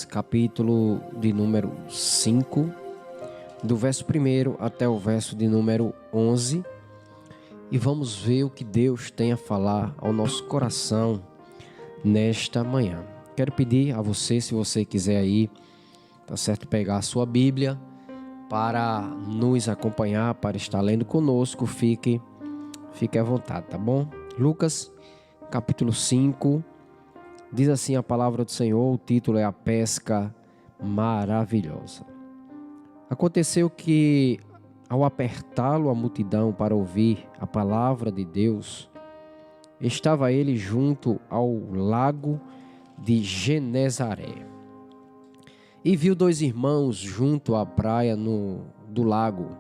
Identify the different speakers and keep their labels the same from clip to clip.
Speaker 1: Capítulo de número 5, do verso 1 até o verso de número 11, e vamos ver o que Deus tem a falar ao nosso coração nesta manhã. Quero pedir a você, se você quiser aí, tá certo, pegar a sua Bíblia para nos acompanhar, para estar lendo conosco, fique à vontade, tá bom? Lucas, capítulo 5, diz assim a palavra do Senhor, o título é A Pesca Maravilhosa. Aconteceu que, ao apertá-lo a multidão para ouvir a palavra de Deus, estava ele junto ao lago de Genezaré. E viu dois irmãos junto à praia do lago.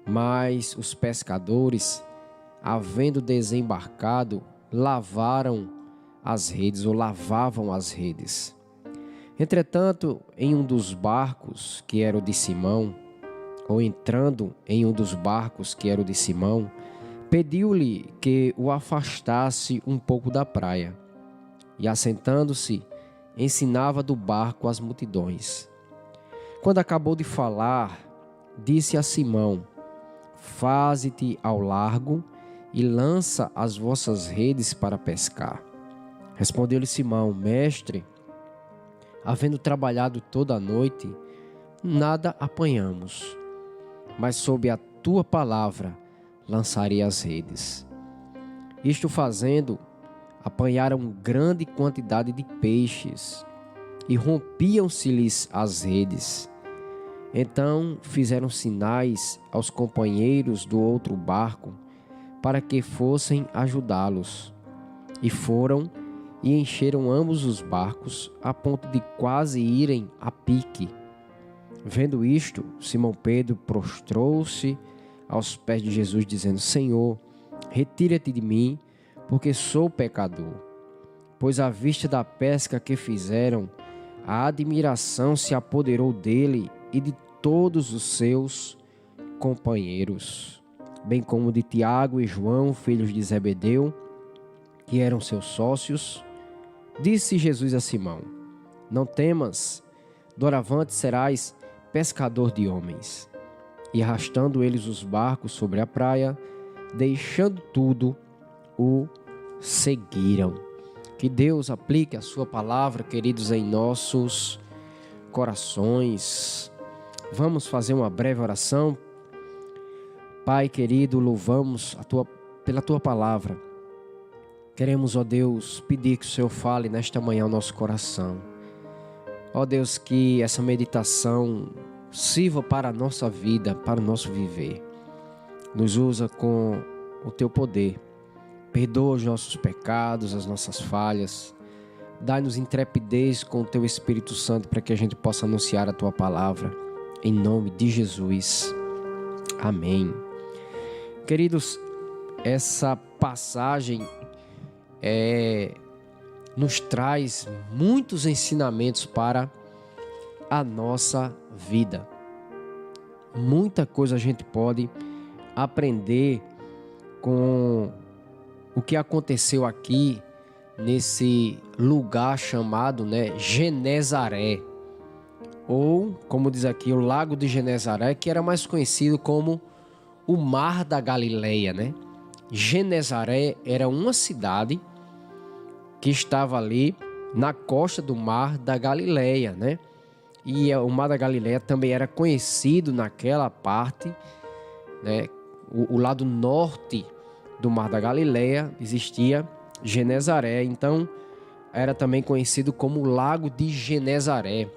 Speaker 1: Mas os pescadores, havendo desembarcado, lavavam as redes. Entretanto, em um dos barcos, que era o de Simão, pediu-lhe que o afastasse um pouco da praia, e assentando-se, ensinava do barco as multidões. Quando acabou de falar, disse a Simão: Faze-te ao largo e lança as vossas redes para pescar. Respondeu-lhe Simão: Mestre, havendo trabalhado toda a noite, nada apanhamos, mas sob a tua palavra lançarei as redes. Isto fazendo, apanharam grande quantidade de peixes e rompiam-se-lhes as redes. Então fizeram sinais aos companheiros do outro barco para que fossem ajudá-los. E foram e encheram ambos os barcos, a ponto de quase irem a pique. Vendo isto, Simão Pedro prostrou-se aos pés de Jesus, dizendo: Senhor, retira-te de mim, porque sou pecador. Pois à vista da pesca que fizeram, a admiração se apoderou dele e de todos os seus companheiros, bem como de Tiago e João, filhos de Zebedeu, que eram seus sócios. Disse Jesus a Simão: Não temas, doravante serás pescador de homens. E arrastando eles os barcos sobre a praia, deixando tudo, o seguiram. Que Deus aplique a sua palavra, queridos, em nossos corações. Vamos fazer uma breve oração. Pai querido, louvamos pela tua palavra. Queremos, ó Deus, pedir que o Senhor fale nesta manhã ao nosso coração. Ó Deus, que essa meditação sirva para a nossa vida, para o nosso viver. Nos usa com o teu poder. Perdoa os nossos pecados, as nossas falhas. Dai-nos intrepidez com o teu Espírito Santo para que a gente possa anunciar a tua palavra. Em nome de Jesus. Amém. Queridos, essa passagem nos traz muitos ensinamentos para a nossa vida. Muita coisa a gente pode aprender com o que aconteceu aqui nesse lugar chamado, Genezaré, ou como diz aqui, o Lago de Genezaré, que era mais conhecido como o Mar da Galileia, Genezaré era uma cidade que estava ali na costa do Mar da Galileia, E o Mar da Galileia também era conhecido naquela parte, o lado norte do Mar da Galileia existia Genezaré, então era também conhecido como o Lago de Genezaré.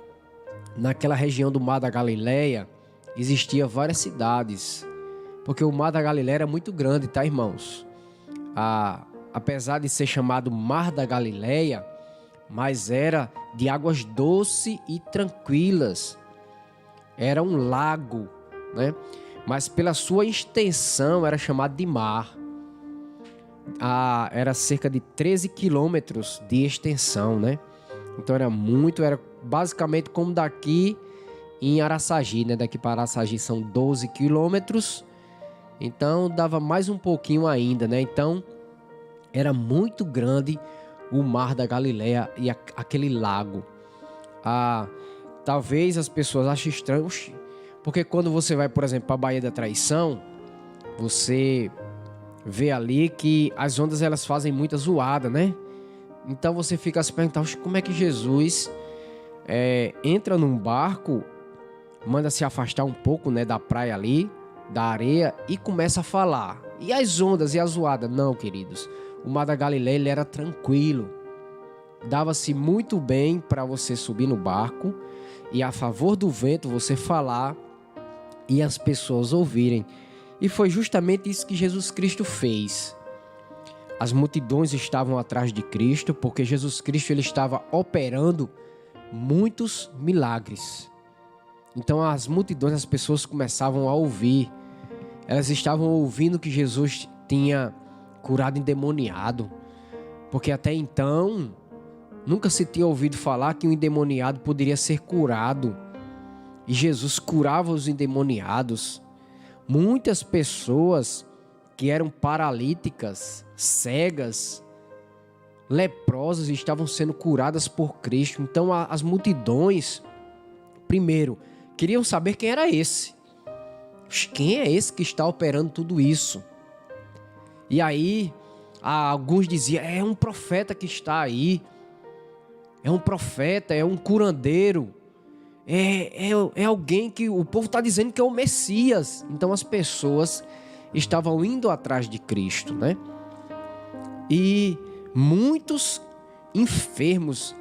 Speaker 1: Naquela região do Mar da Galileia existiam várias cidades, porque o Mar da Galileia era muito grande, tá, irmãos? Apesar de ser chamado Mar da Galileia, mas era de águas doces e tranquilas. Era um lago, Mas pela sua extensão era chamado de mar. Era cerca de 13 quilômetros de extensão, Então era basicamente como daqui em Araçagi, Daqui para Araçagi são 12 quilômetros. Então dava mais um pouquinho ainda, Então era muito grande o Mar da Galileia e aquele lago. Talvez as pessoas achem estranho, porque quando você vai, por exemplo, para a Baía da Traição, você vê ali que as ondas elas fazem muita zoada, né? Então você fica a se perguntar, como é que Jesus entra num barco, manda se afastar um pouco, né, da praia ali, da areia, e começa a falar. E as ondas e a zoada? Não, queridos. O Mar da Galileia ele era tranquilo. Dava-se muito bem para você subir no barco e a favor do vento você falar e as pessoas ouvirem. E foi justamente isso que Jesus Cristo fez. As multidões estavam atrás de Cristo porque Jesus Cristo ele estava operando muitos milagres. Então as multidões, as pessoas começavam a ouvir. Elas estavam ouvindo que Jesus tinha curado endemoniado. Porque até então nunca se tinha ouvido falar que um endemoniado poderia ser curado. E Jesus curava os endemoniados. Muitas pessoas que eram paralíticas, cegas, leprosas estavam sendo curadas por Cristo. Então as multidões, primeiro, queriam saber quem era esse. Quem é esse que está operando tudo isso? E aí, alguns diziam, é um profeta que está aí. É um profeta, é um curandeiro. É alguém que o povo está dizendo que é o Messias. Então as pessoas estavam indo atrás de Cristo, né? E muitos enfermos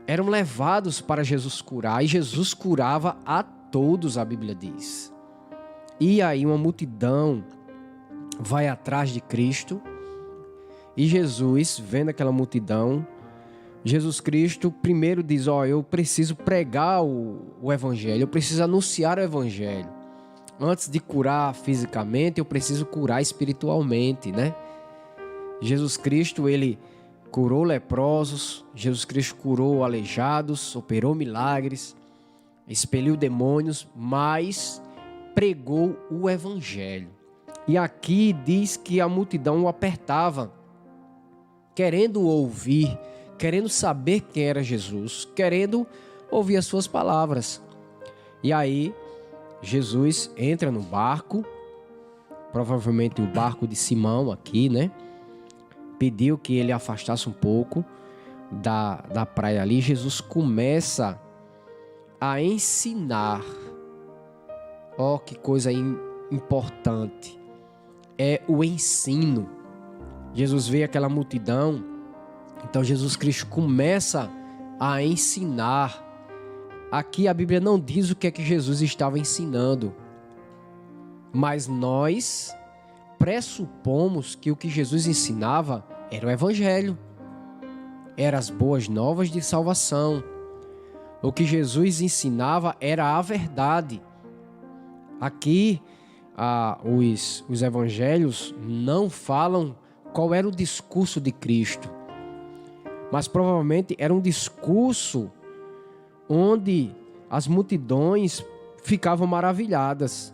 Speaker 1: eram levados para Jesus curar. E Jesus curava a todos, a Bíblia diz. E aí uma multidão vai atrás de Cristo. E Jesus, vendo aquela multidão, Jesus Cristo primeiro diz, eu preciso pregar o Evangelho, eu preciso anunciar o Evangelho. Antes de curar fisicamente, eu preciso curar espiritualmente, né? Jesus Cristo, ele curou leprosos, Jesus Cristo curou aleijados, operou milagres, expeliu demônios, mas pregou o Evangelho. E aqui diz que a multidão o apertava, querendo ouvir, querendo saber quem era Jesus, querendo ouvir as suas palavras. E aí, Jesus entra no barco, provavelmente o barco de Simão aqui, né? Pediu que ele afastasse um pouco da praia ali. Jesus começa a ensinar. Que coisa importante. É o ensino. Jesus vê aquela multidão. Então Jesus Cristo começa a ensinar. Aqui a Bíblia não diz o que é que Jesus estava ensinando, mas nós pressupomos que o que Jesus ensinava era o Evangelho, eram as boas novas de salvação. O que Jesus ensinava era a verdade. Aqui os evangelhos não falam qual era o discurso de Cristo, mas provavelmente era um discurso onde as multidões ficavam maravilhadas.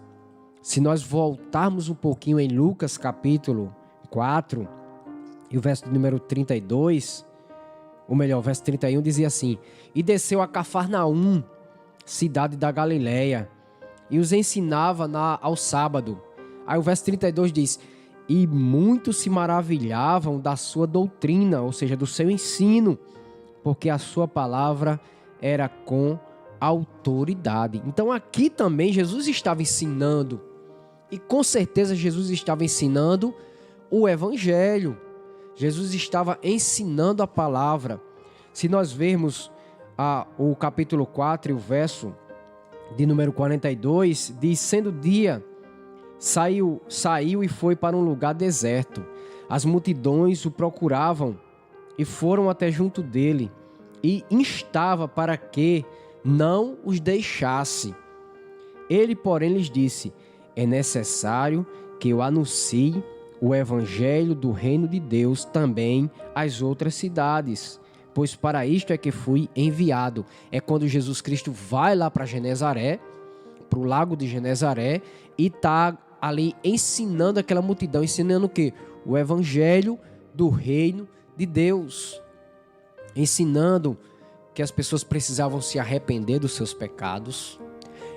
Speaker 1: Se nós voltarmos um pouquinho em Lucas capítulo 4, e o verso número 32, ou melhor, o verso 31 dizia assim: E desceu a Cafarnaum, cidade da Galileia, e os ensinava ao sábado. Aí o verso 32 diz: E muitos se maravilhavam da sua doutrina, ou seja, do seu ensino, porque a sua palavra era com autoridade. Então aqui também Jesus estava ensinando, e com certeza Jesus estava ensinando o Evangelho. Jesus estava ensinando a palavra. Se nós vermos o capítulo 4 e o verso de número 42, diz: Sendo dia, saiu e foi para um lugar deserto. As multidões o procuravam e foram até junto dele, e instava para que não os deixasse. Ele, porém, lhes disse: É necessário que eu anuncie o evangelho do reino de Deus também às outras cidades, pois para isto é que fui enviado. É quando Jesus Cristo vai lá para Genezaré, para o lago de Genezaré, e está ali ensinando aquela multidão. Ensinando o quê? O evangelho do reino de Deus. Ensinando que as pessoas precisavam se arrepender dos seus pecados,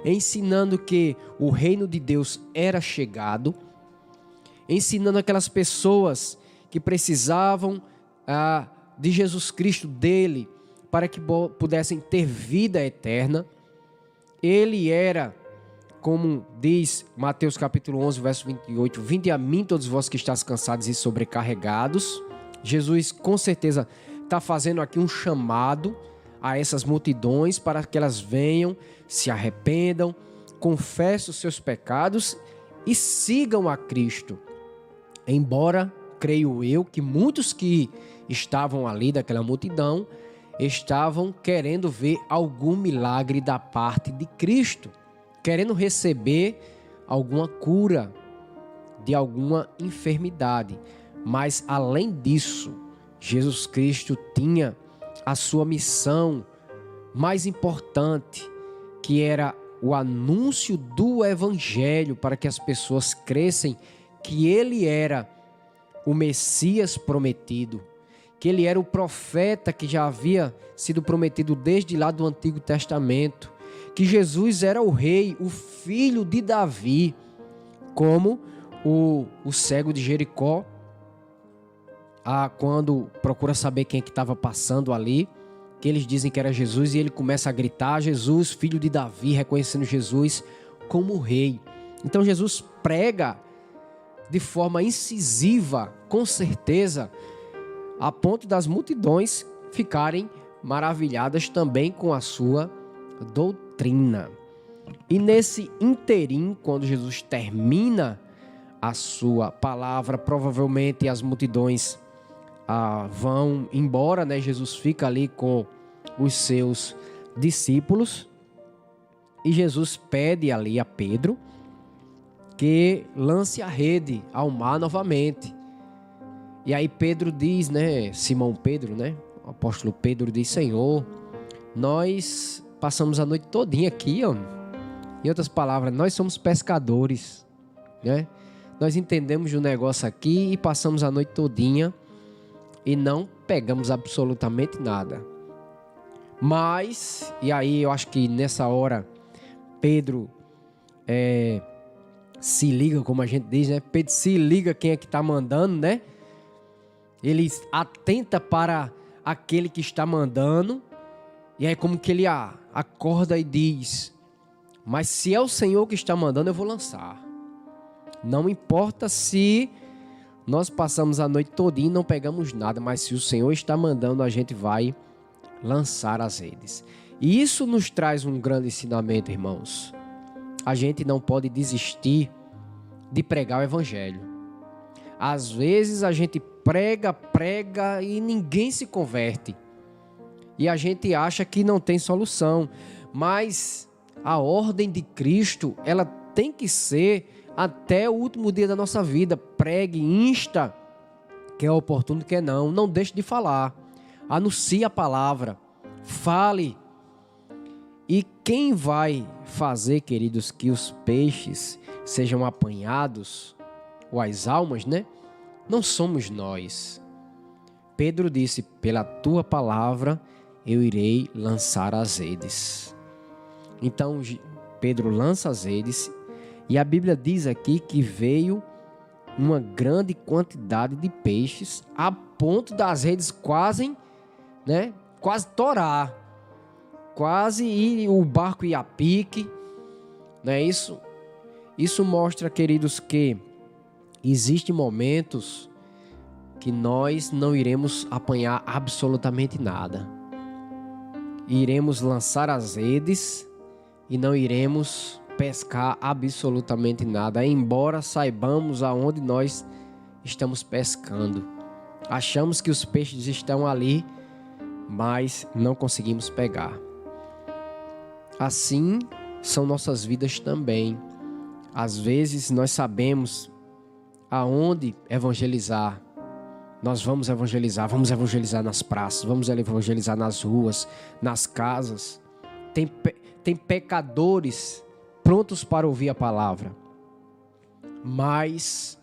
Speaker 1: ensinando que o reino de Deus era chegado, ensinando aquelas pessoas que precisavam de Jesus Cristo, dele, para que pudessem ter vida eterna. Ele era, como diz Mateus capítulo 11, verso 28, vinde a mim todos vós que estáis cansados e sobrecarregados. Jesus com certeza está fazendo aqui um chamado a essas multidões para que elas venham, se arrependam, confessem os seus pecados e sigam a Cristo. Embora, creio eu, que muitos que estavam ali daquela multidão estavam querendo ver algum milagre da parte de Cristo, querendo receber alguma cura de alguma enfermidade. Mas, além disso, Jesus Cristo tinha a sua missão mais importante, que era o anúncio do Evangelho, para que as pessoas crescem que ele era o Messias prometido, que ele era o profeta que já havia sido prometido desde lá do Antigo Testamento, que Jesus era o rei, o filho de Davi, como o cego de Jericó, quando procura saber quem é que estava passando ali, que eles dizem que era Jesus, e ele começa a gritar, Jesus, filho de Davi, reconhecendo Jesus como rei. Então Jesus prega de forma incisiva, com certeza, a ponto das multidões ficarem maravilhadas também com a sua doutrina. E nesse interim, quando Jesus termina a sua palavra, provavelmente as multidões vão embora, né? Jesus fica ali com os seus discípulos e Jesus pede ali a Pedro que lance a rede ao mar novamente. E aí Pedro diz, né, Simão Pedro, né, o apóstolo Pedro diz, Senhor, nós passamos a noite todinha aqui, ó. Em outras palavras, nós somos pescadores, né? Nós entendemos o negócio aqui e passamos a noite todinha e não pegamos absolutamente nada. Mas, e aí eu acho que nessa hora Pedro se liga, como a gente diz, né? Pedro se liga quem é que está mandando, né? Ele atenta para aquele que está mandando. E aí como que ele acorda e diz, mas se é o Senhor que está mandando, eu vou lançar. Não importa se nós passamos a noite todinha e não pegamos nada, mas se o Senhor está mandando, a gente vai lançar as redes. E isso nos traz um grande ensinamento, irmãos. A gente não pode desistir de pregar o Evangelho. Às vezes a gente prega e ninguém se converte. E a gente acha que não tem solução. Mas a ordem de Cristo, ela tem que ser até o último dia da nossa vida. Pregue, insta, que é oportuno, que é não. Não deixe de falar. Anuncie a palavra. Fale. E quem vai fazer, queridos, que os peixes sejam apanhados, ou as almas, né? Não somos nós. Pedro disse, pela tua palavra eu irei lançar as redes. Então Pedro lança as redes e a Bíblia diz aqui que veio uma grande quantidade de peixes a ponto das redes quase torar. Quase ir o barco ir a pique, né? Isso mostra, queridos, que existem momentos que nós não iremos apanhar absolutamente nada. Iremos lançar as redes e não iremos pescar absolutamente nada, embora saibamos aonde nós estamos pescando. Achamos que os peixes estão ali, mas não conseguimos pegar. Assim são nossas vidas também. Às vezes nós sabemos aonde evangelizar. Nós vamos evangelizar nas praças, vamos evangelizar nas ruas, nas casas. Tem pecadores prontos para ouvir a palavra. Mas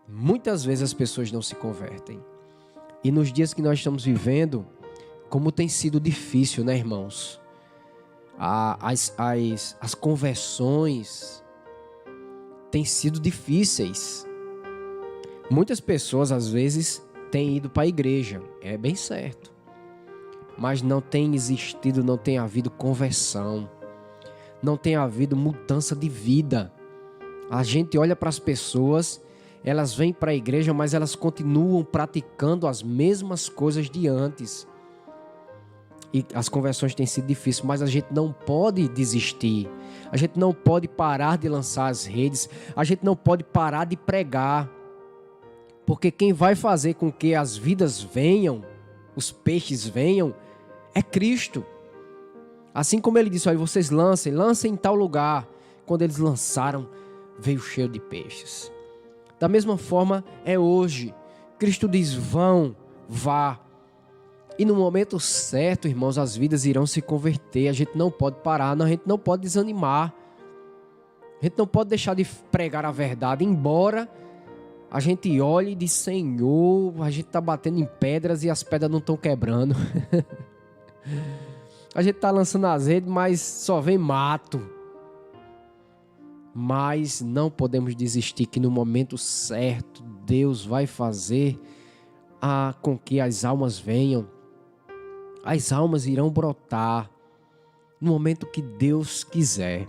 Speaker 1: muitas vezes as pessoas não se convertem. E nos dias que nós estamos vivendo, Como tem sido difícil, né, irmãos? As conversões têm sido difíceis. Muitas pessoas, às vezes, têm ido para a igreja, é bem certo. Mas não tem existido, não tem havido conversão. Não tem havido mudança de vida. A gente olha para as pessoas, elas vêm para a igreja, mas elas continuam praticando as mesmas coisas de antes. E as conversões têm sido difíceis, mas a gente não pode desistir. A gente não pode parar de lançar as redes. A gente não pode parar de pregar. Porque quem vai fazer com que as vidas venham, os peixes venham, é Cristo. Assim como ele disse, olha, vocês lancem em tal lugar. Quando eles lançaram, veio cheio de peixes. Da mesma forma é hoje. Cristo diz, vá. E no momento certo, irmãos, as vidas irão se converter. A gente não pode parar, a gente não pode desanimar. A gente não pode deixar de pregar a verdade, embora a gente olhe e diz, Senhor, a gente está batendo em pedras e as pedras não estão quebrando. A gente está lançando as redes, mas só vem mato. Mas não podemos desistir que no momento certo Deus vai fazer com que as almas venham. As almas irão brotar no momento que Deus quiser.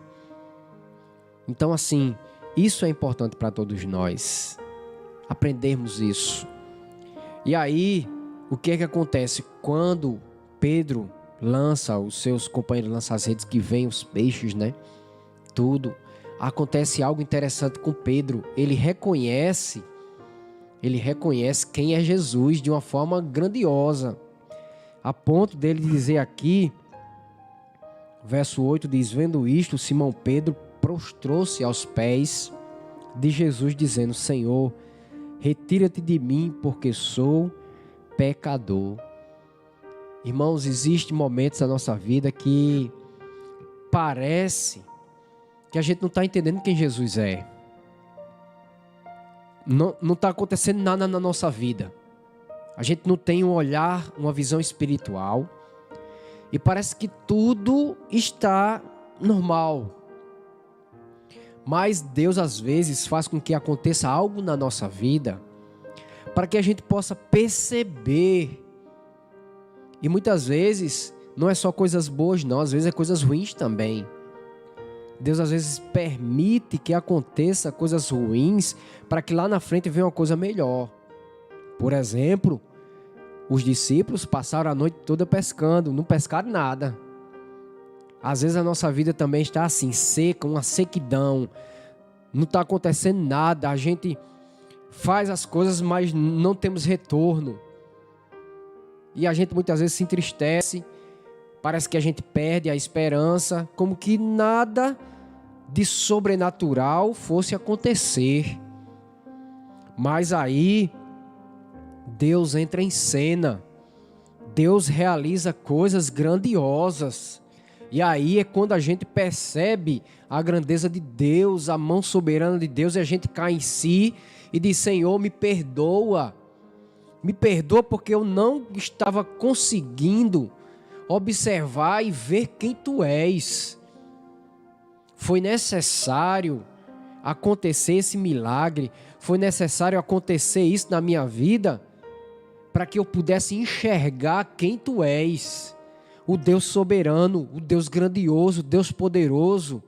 Speaker 1: Então, assim, isso é importante para todos nós. Aprendermos isso. E aí, o que é que acontece? Quando Pedro lança, os seus companheiros lançam as redes, que vêm os peixes, né? Tudo. Acontece algo interessante com Pedro. Ele reconhece quem é Jesus de uma forma grandiosa. A ponto dele dizer aqui, verso 8 diz, vendo isto, Simão Pedro prostrou-se aos pés de Jesus, dizendo, Senhor, retira-te de mim, porque sou pecador. Irmãos, existem momentos da nossa vida que parece que a gente não está entendendo quem Jesus é. Não está acontecendo nada na nossa vida. A gente não tem um olhar, uma visão espiritual. E parece que tudo está normal. Mas Deus às vezes faz com que aconteça algo na nossa vida para que a gente possa perceber. E muitas vezes não é só coisas boas não, às vezes é coisas ruins também. Deus às vezes permite que aconteça coisas ruins para que lá na frente venha uma coisa melhor. Por exemplo, os discípulos passaram a noite toda pescando, não pescaram nada. Às vezes a nossa vida também está assim, seca, uma sequidão. Não está acontecendo nada, a gente faz as coisas, mas não temos retorno. E a gente muitas vezes se entristece, parece que a gente perde a esperança, como que nada de sobrenatural fosse acontecer. Mas aí Deus entra em cena, Deus realiza coisas grandiosas. E aí é quando a gente percebe a grandeza de Deus, a mão soberana de Deus, e a gente cai em si e diz, Senhor, me perdoa. Me perdoa porque eu não estava conseguindo observar e ver quem Tu és. Foi necessário acontecer esse milagre, foi necessário acontecer isso na minha vida para que eu pudesse enxergar quem Tu és. O Deus soberano, o Deus grandioso, o Deus poderoso,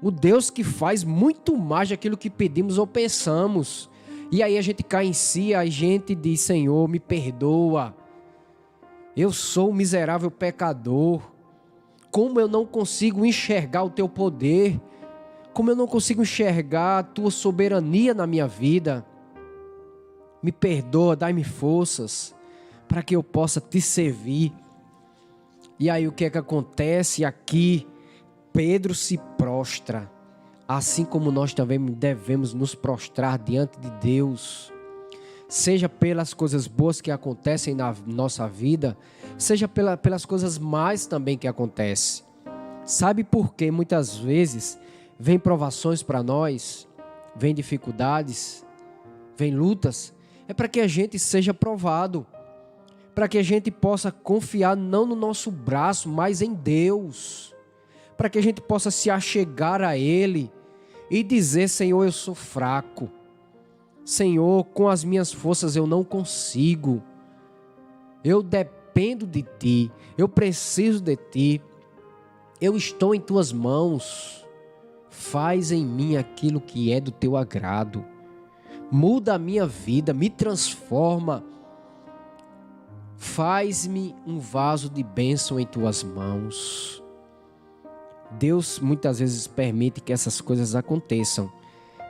Speaker 1: o Deus que faz muito mais daquilo que pedimos ou pensamos. E aí a gente cai em si, a gente diz, Senhor, me perdoa. Eu sou um miserável pecador. Como eu não consigo enxergar o Teu poder? Como eu não consigo enxergar a Tua soberania na minha vida? Me perdoa, dai-me forças para que eu possa Te servir. E aí o que é que acontece aqui? Pedro se prostra, assim como nós também devemos nos prostrar diante de Deus, seja pelas coisas boas que acontecem na nossa vida, seja pelas coisas mais também que acontecem. Sabe por que muitas vezes vem provações para nós, vem dificuldades, vem lutas? É para que a gente seja provado, para que a gente possa confiar não no nosso braço, mas em Deus, para que a gente possa se achegar a Ele e dizer: Senhor, eu sou fraco, Senhor, com as minhas forças eu não consigo, eu dependo de Ti, eu preciso de Ti, eu estou em Tuas mãos, faz em mim aquilo que é do Teu agrado, muda a minha vida, me transforma, faz-me um vaso de bênção em Tuas mãos. Deus muitas vezes permite que essas coisas aconteçam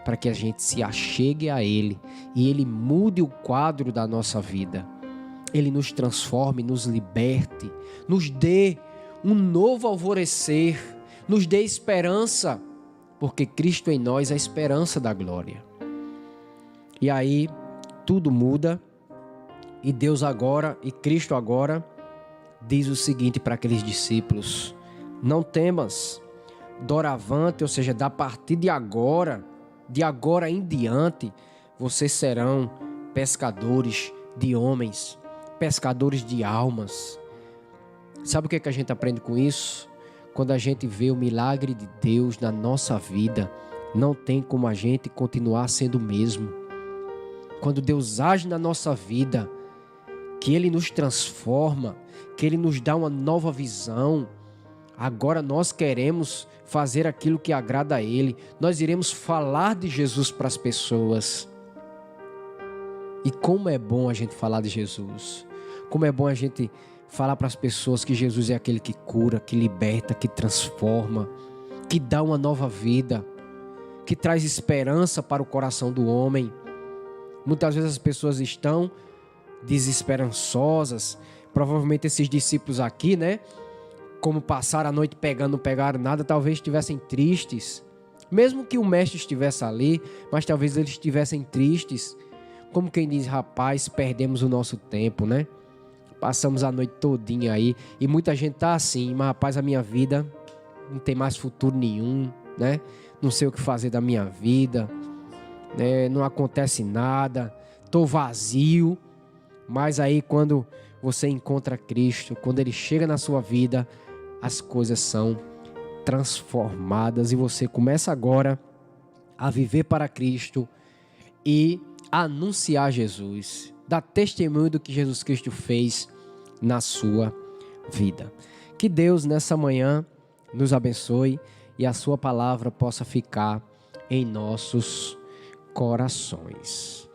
Speaker 1: para que a gente se achegue a Ele e Ele mude o quadro da nossa vida. Ele nos transforme, nos liberte, nos dê um novo alvorecer, nos dê esperança, porque Cristo em nós é a esperança da glória. E aí tudo muda e Deus agora, e Cristo agora, diz o seguinte para aqueles discípulos: não temas, doravante, ou seja, da partir de agora em diante, vocês serão pescadores de homens, pescadores de almas. Sabe o que a gente aprende com isso? Quando a gente vê o milagre de Deus na nossa vida, não tem como a gente continuar sendo o mesmo. Quando Deus age na nossa vida, que Ele nos transforma, que Ele nos dá uma nova visão, agora nós queremos fazer aquilo que agrada a Ele. Nós iremos falar de Jesus para as pessoas. E como é bom a gente falar de Jesus. Como é bom a gente falar para as pessoas que Jesus é aquele que cura, que liberta, que transforma, que dá uma nova vida, que traz esperança para o coração do homem. Muitas vezes as pessoas estão desesperançosas. Provavelmente esses discípulos aqui, né? Como passaram a noite pegando, não pegaram nada, talvez estivessem tristes. Mesmo que o mestre estivesse ali, mas talvez eles estivessem tristes. Como quem diz: rapaz, perdemos o nosso tempo, né? Passamos a noite todinha aí. E muita gente tá assim: mas rapaz, a minha vida não tem mais futuro nenhum, né? Não sei o que fazer da minha vida, né? Não acontece nada, tô vazio. Mas aí quando você encontra Cristo, quando Ele chega na sua vida, as coisas são transformadas e você começa agora a viver para Cristo e anunciar Jesus, dar testemunho do que Jesus Cristo fez na sua vida. Que Deus nessa manhã nos abençoe e a sua palavra possa ficar em nossos corações.